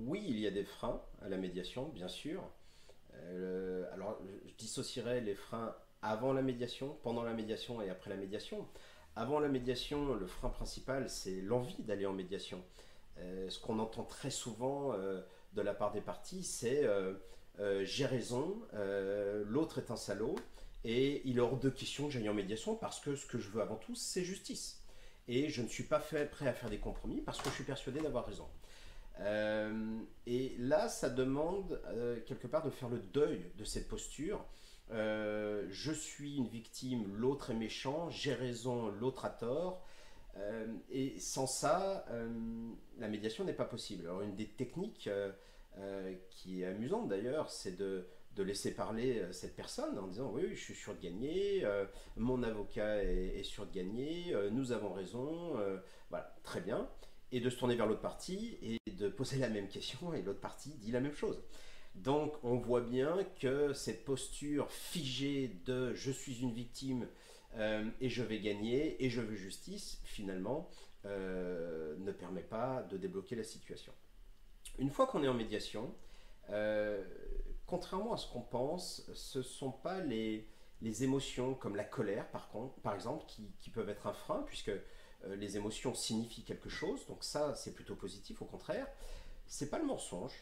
Oui, il y a des freins à la médiation, bien sûr. Alors, je dissocierais les freins avant la médiation, pendant la médiation et après la médiation. Avant la médiation, le frein principal, c'est l'envie d'aller en médiation. Ce qu'on entend très souvent de la part des parties, c'est j'ai raison, l'autre est un salaud, et il est hors de question que j'aille en médiation parce que ce que je veux avant tout, c'est justice. Et je ne suis pas prêt à faire des compromis parce que je suis persuadé d'avoir raison. Et là, ça demande quelque part de faire le deuil de cette posture. Je suis une victime, l'autre est méchant, j'ai raison, l'autre a tort. Et sans ça, la médiation n'est pas possible. Alors une des techniques qui est amusante d'ailleurs, c'est de laisser parler cette personne en disant oui, oui, je suis sûr de gagner, mon avocat est sûr de gagner, nous avons raison, voilà, très bien. Et de se tourner vers l'autre partie et de poser la même question et l'autre partie dit la même chose. Donc on voit bien que cette posture figée de je suis une victime et je vais gagner et je veux justice, finalement, ne permet pas de débloquer la situation. Une fois qu'on est en médiation, euh, contrairement à ce qu'on pense, ce ne sont pas les émotions comme la colère, par exemple, qui peuvent être un frein, puisque les émotions signifient quelque chose, donc ça c'est plutôt positif, au contraire. C'est pas le mensonge.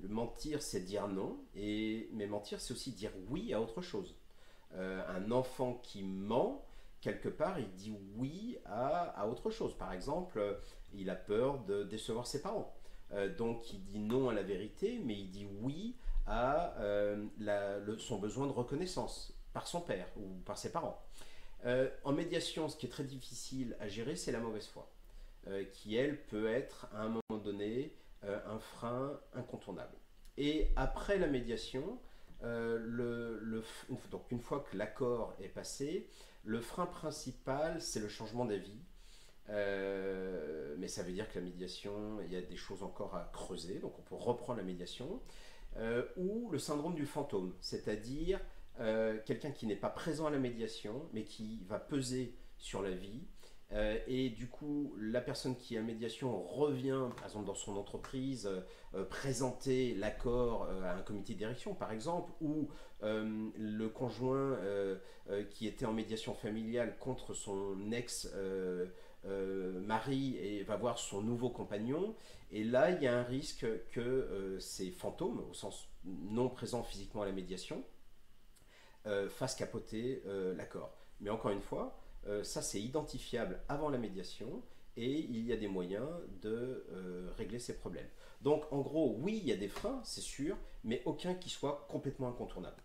Mentir, c'est dire non, mais mentir, c'est aussi dire oui à autre chose. Un enfant qui ment, quelque part, il dit oui à autre chose. Par exemple, il a peur de décevoir ses parents. Donc il dit non à la vérité, mais il dit oui à son besoin de reconnaissance par son père ou par ses parents. En médiation, ce qui est très difficile à gérer, c'est la mauvaise foi, qui elle peut être à un moment donné un frein incontournable. Et après la médiation, donc une fois que l'accord est passé, le frein principal, c'est le changement d'avis. Mais ça veut dire que la médiation, il y a des choses encore à creuser, donc on peut reprendre la médiation. Ou le syndrome du fantôme, c'est-à-dire quelqu'un qui n'est pas présent à la médiation, mais qui va peser sur la vie. Et du coup, la personne qui est à médiation revient, par exemple, dans son entreprise, présenter l'accord à un comité de direction, par exemple, ou le conjoint qui était en médiation familiale contre son ex-mari et va voir son nouveau compagnon. Et là, il y a un risque que ces fantômes, au sens non présent physiquement à la médiation, fassent capoter l'accord. Mais encore une fois, ça c'est identifiable avant la médiation et il y a des moyens de régler ces problèmes. Donc en gros, oui, il y a des freins, c'est sûr, mais aucun qui soit complètement incontournable.